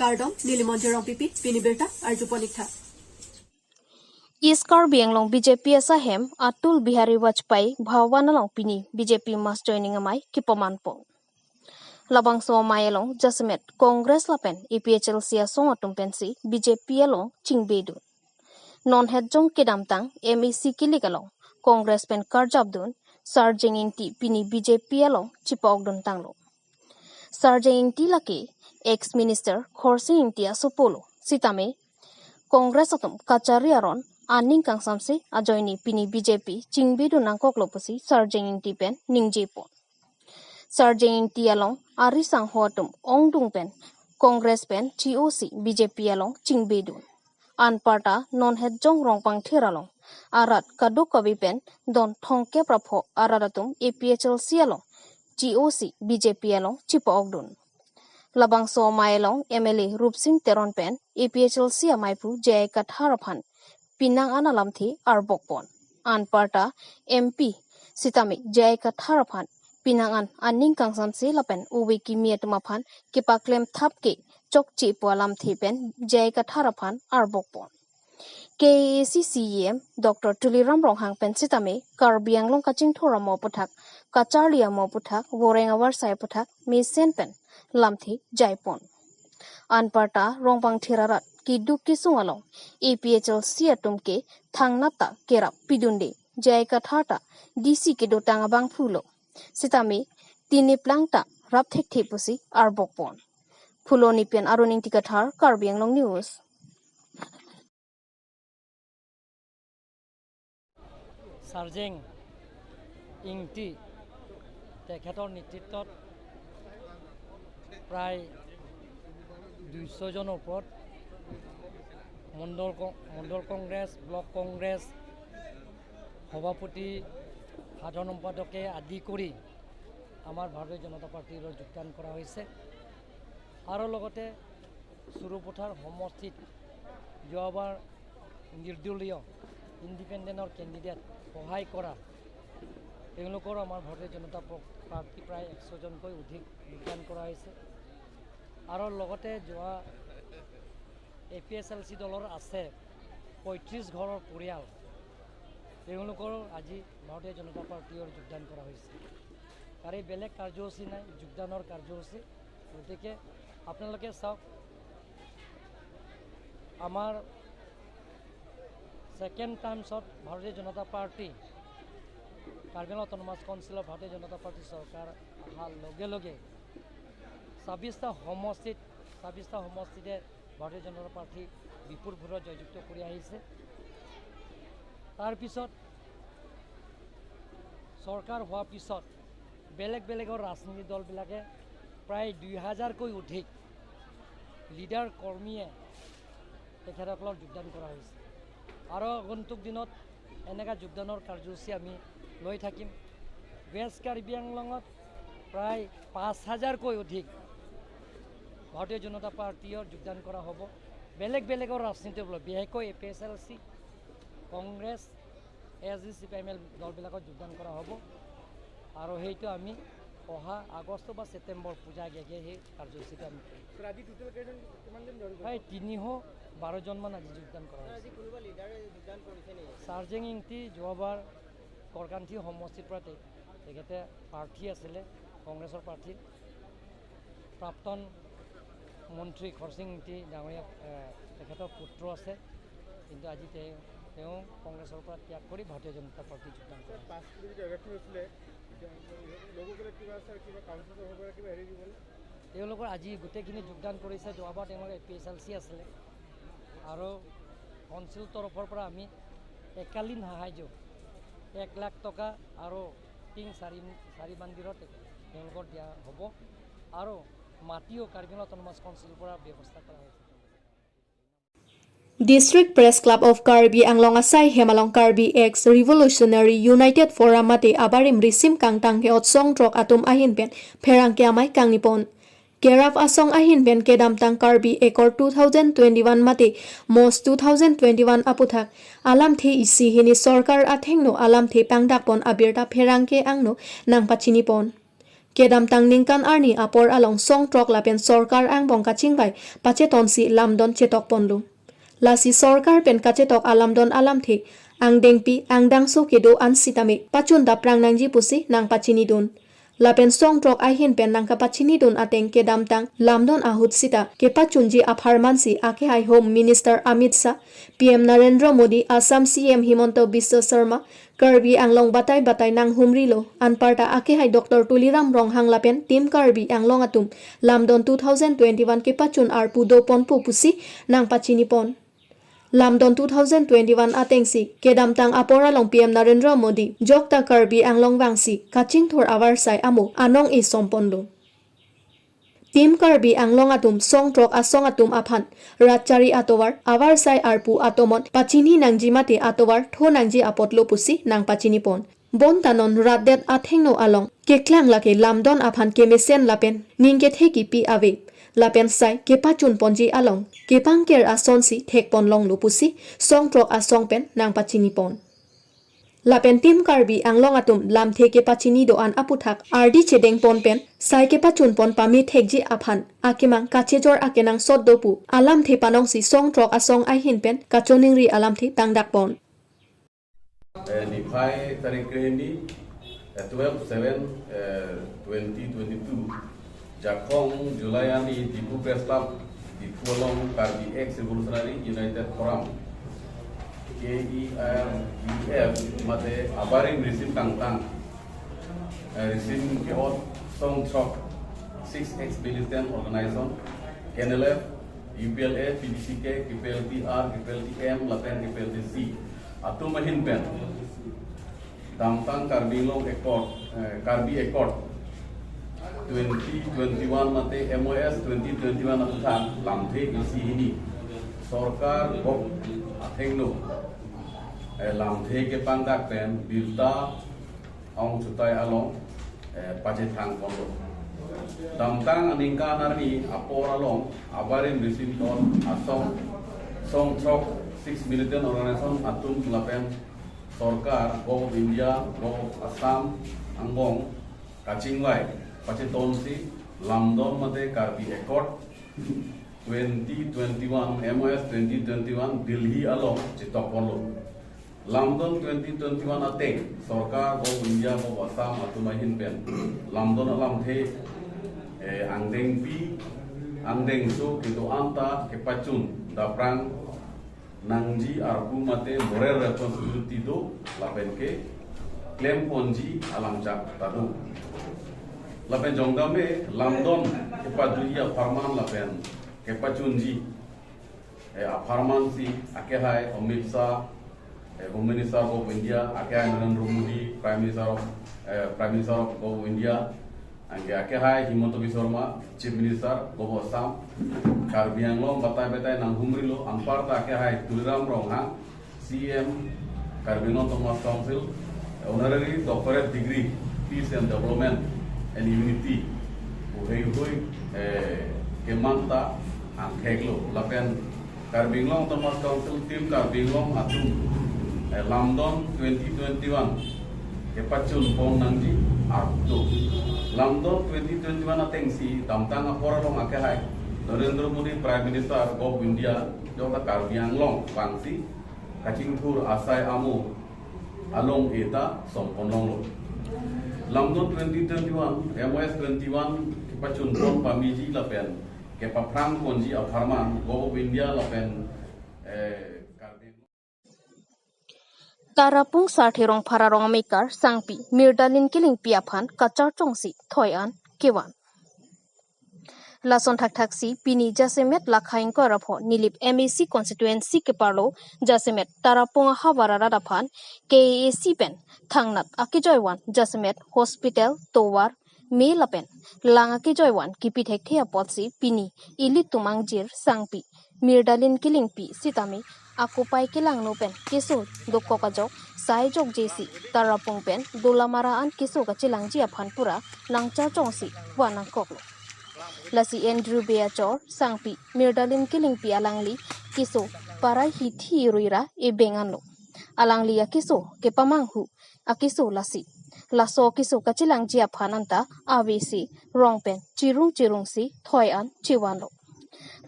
Kardom, Nilimonjerong Pipi, Piniberta, Arjuponikta. East Karbi Anglong BJP asahem Atul Bihari Vajpayee Bhawanalong Pini BJP must joining amai Kipamanpo. Labang so mayalong Jasmet Congress lapen EPHLC asong atum pensi BJP along Chingbedu. Non hedjong kedamtang MEC kiligalong Congress pen Karjabdun Sarjeng inti Pini BJP along Chipogdun tanglo. Sarjeng inti laki ex-minister Khorsi inti asopolo sitame Congress atum kachari aron aning kang samse ajoini Pini BJP Chingbedu nangkok lopusi Sarjeng inti pen ningjepo. Sarjeng inti along arisang hoatum ongdung pen Congress pen TOC BJP along Chingbedu. Anparta non hedjong rongpang thiralong arat kaduk kabi pen don thongke prapho araratum APHLC along TOC BJP along Chipaogdun. Labang so mailong MLA Rupsing Teron pen APHLC amaipu jay katharapan pinang analamthi arbokpon. Anparta MP sitami jay katharapan pinangan aning kang samse lapen uwi kimiat mapan kipaklem thapke chokchi pualam thipen jay katharapan arbokpon. KACCEM Dr. Tuliram Ronghang pensitame Karbi Anglong kaching thora mo puthak kacharlia mo puthak worenga warsai puthak misen pen lamthi jaipon. Anparta rongpang thirarat kiduk kisungalong APHLC atumke thangnata kerap pidunde jay kathata DC ke dotang abang phulo sitame tini plangta rap thek thepusi arbokpon. Phuloni pen aruning tikathar Karbi Anglong News. Sarjeng Ingti তেখেতৰ নেতৃত্বত প্ৰায় 200 জনৰ ওপৰত মণ্ডল Congress block Congress সভাপতি সাধাৰণ সম্পাদকে আদি কৰি আমাৰ ভাৰতীয় জনতা পাৰ্টিৰ যোগদান কৰা হৈছে আৰু লগতে সুৰুপথাৰ সমষ্টিত যোৱাবাৰ নিৰ্দলীয় ইণ্ডিপেণ্ডেণ্টৰ কেণ্ডিডেট সহায় কৰা তেওঁলোকৰ আমাৰ ভাৰতীয় জনতা পাৰ্টি প্ৰায় 100 জনকৈ অধিক যোগদান কৰা হৈছে আৰু লগতে যোৱা APHLC দলৰ আছে 35 ঘৰৰ পৰিয়াল তেওঁলোকৰ আজি ভাৰতীয় জনতা পাৰ্টিৰ যোগদান কৰা হৈছে আৰু বেলেগ কাৰ্যসূচী নাই যোগদানৰ কাৰ্যসূচী গতিকে আপোনালোকে চাওক আমাৰ সেকেন্ড টাইমছত ভাৰতীয় জনতা পাৰ্টি কাৰ্বি আংলং অটোনমাস কাউন্সিলৰ ভাৰতীয় জনতা পাৰ্টি চৰকাৰ অহাৰ লগে লগে 26টা সমষ্টিতে ভাৰতীয় জনতা পাৰ্টি বিপুল ভোটত জয়যুক্ত কৰি আহিছে তাৰপিছত চৰকাৰ হোৱাৰ পিছত বেলেগৰ ৰাজনীতি দলবিলাকে প্ৰায় 2000কৈ অধিক লিডাৰ কৰ্মীয়ে তেখেতসকলক যোগদান কৰা হৈছে আৰু আগন্তুক দিনত এনেকা যোগদানৰ কাৰ্যসূচী আমি লৈ থাকিম ৱেষ্ট কাৰ্বি আংলঙত প্ৰায় 5000কৈ অধিক ভাৰতীয় জনতা পাৰ্টিৰ যোগদান কৰা হ'ব বেলেগৰ ৰাজনীতি দল বিশেষকৈ APHLC কংগ্ৰেছ ASD CPIML দলবিলাকত যোগদান কৰা হ'ব আৰু সেইটো আমি অহা আগষ্ট বা ছেপ্টেম্বৰ পূজা আগে সেই কাৰ্যসূচীটো আমি প্ৰায় 312 জনমান আজি যোগদান কৰা হৈছে চাৰ্জেং ইংটি যোৱাবাৰ কৰকান্থি সমষ্টিৰ পৰা তেখেতে প্ৰাৰ্থী আছিলে কংগ্ৰেছৰ প্ৰাৰ্থী প্ৰাক্তন মন্ত্ৰী খৰসিং ইংটি ডাঙৰীয়া তেখেতৰ পুত্ৰ আছে কিন্তু আজি তেওঁ কংগ্ৰেছৰ পৰা ত্যাগ কৰি ভাৰতীয় জনতা পাৰ্টি যোগদান কৰে তেওঁলোকৰ আজি গোটেইখিনি যোগদান কৰিছে যোৱাবাৰ তেওঁলোকৰ APHLC আছিলে আৰু কাউন্সিল তৰফৰ পৰা আমি একালীন সাহায্য 1 লাখ টকা আৰু 3-4 মন্দিৰত তেওঁলোকৰ দিয়া হ'ব আৰু মাটিও কাৰ্বি আংলং অটোনমাস কাউন্সিলৰ পৰা ব্যৱস্থা কৰা হৈছে District Press Club of Karbi Anglong Asai Hemalong Karbi X Revolutionary United Forum mate abarim risim kang tangke otsong trok atum ahin pen perang ke amai kang nipon Keraf asong ahin pen kedam tang Karbi ekor 2021 mate mos 2021 aputhak alam the isi hini sarkar athengno alam the pangdak pon abirta perang ke angno nang pachini pon Kedam tang ningkan arni apor along song trok lapen sorkar ang bong kaching bai pache tonsi lamdon chetok ponlu. Lasi sorkar pen kachetok alamdon alam thi ang dengpi ang dangso kedo an sitame pachun da prang nangji pusi nang pachini dun. Lapen song trok ahin pen nang kapachini dun ateng kedam tang lamdon ahut sita ke pachunji apharmansi ake hai Home Minister Amit Shah, PM Narendra Modi, Assam CM Himanta Biswa Sharma, Karbi Anglong batay nang humrilo anparta ake hai Dr. Tuliram Ronghang lapen tim Karbi Anglong atum lamdon 2021 ke pachun ar pudo pon pusi nang pachini pon. Lamdon 2021 atengsi kedam tang apora long PM Narendra Modi jokta Karbi Anglong wangsi kaching thor awar sai amo anong I sompondo. Tim Karbi Anglong atum song trok asong atum aphan ratchari atowar awar sai arpu atomot pachini nangji mate atowar tho nangji apotlo pusi nang pachini pon. Bon tanon ratdet athengno along keklang lake lamdon aphan kemesen lapen ningke theki pi ave. Lapen sai kepachun ponji along kepangker asonsi thek pon long lupusi song trok asong pen nang pachini pon. Lapen tim Karbi Anglong atum lam theke pachini do an aputhak ardi chedeng pon pen sai kepachun pon pami thekji aphan akemang kachejor akenang soddopu alam the panong si song trok asong ahin pen kachoningri alam the tangdak pon. Nifai tarik ini 12/7/2022 Jakong Julayani Dipu Press Club di Kolong Karbi X Revolutionary United Forum KERUF mate abarim risim tangtang risim keot song trok 6X militant organization KNLF UPLA PDCK KPLTR KPLTM Lapen KPLTC atau mahin pen damtang Karbi Long Accord Karbi Accord 2021 mate MOS 2021 akan lamthe isi ini sorkar gok athengno lamthe ke pangdak pen bilta ong sutai along pajet hang kondo damtang aningkan arni apor along abarin risim ton asong song trok 6 militant organization atum lapen sorkar gok India gok Assam angbong kachingwai pache tonsi lamdon mate Karbi Accord 2021 MOS 2021 Delhi along chitopolo lamdon 2021 ateng sorkar go India go Assam atumahin pen lamdon alam the angdeng pi angdeng so kitu anta kepachun daprang nangji arpu mate moral responsibility do lapen ke claim ponji alam chak tadu lapen jongdame lamdon kepaduia farman lapen kepachunji farman si akehai Amit Shah Home Minister of India akehai Narendra Modi Prime Minister of India angge akehai Himanta Biswa Sharma Chief Minister of Assam Karbi Anglong batay nang humrilo amparta akehai Tuliram Ronghang CM Karbi Anglong Thomas Council honorary doctorate degree Peace and Development and Unity uhay kemanta ang keglo lapen Karbi Anglong Thomas Council team Karbi Anglong atum lamdon 2021 kepachun pong nangji arto lamdon 2021 atengsi damtang aporalong akehai Narendra Modi Prime Minister of India jota Karbi Anglong pangsi kaching thur asai amu along eta somponong lo lamdon 2021 MOS 21 kepachun pon pamiji lapen kepaprang ponji apharman go India lapen Tarapung sarthirong phararong maker sangpi mirdalin kiling piaphan kachar chongsi thoyan kewan lason thak-thaksi pini jasemet lakhain ko rapho nilip MAC constituency ke parlo jasemet tarapung hawara radaphan KAC pen thangnat akijoywan jasemet hospital towar me lapen langa kijoywan kipithek thea potsi pini ili tumangjir sangpi mirdalin kiling pi sitami akupai kilang no pen kisu dokko kajok sai jok jesi tarapung pen dolamaraan kisu kachilang ji aphan pura nangcha chongsi wanang koklo lasi Andrew Beachor sangpi mirdalin kiling pi alangli kiso parai hithi ruira e benganlo alangli akiso ke pamanghu akiso lasi laso kisu kachilang jia phananta avc rongpen cirung si thoyan chiwanlo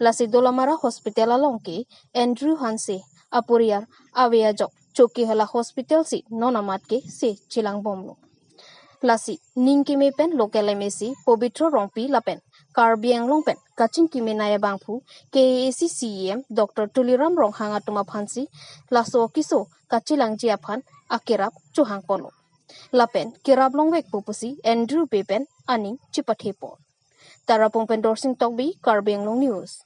lasi dolamara hospital alongki Andrew Hansi apuriar aviajok choki hala hospital si nonamat ke si chilang bomlo lasi ningkime pen local mesi pobitro rongpi lapen Karbi Anglong pen kaching kimi naya bangphu KAC CEM Dr. Tuliram Rong hanga tuma phansi laso kiso kachilang jia phan akirap chuhang polo lapen kirap longwek pupusi Andrew Pepen aning chipathepo tarapong pen dorsing tokbi Karbi Anglong News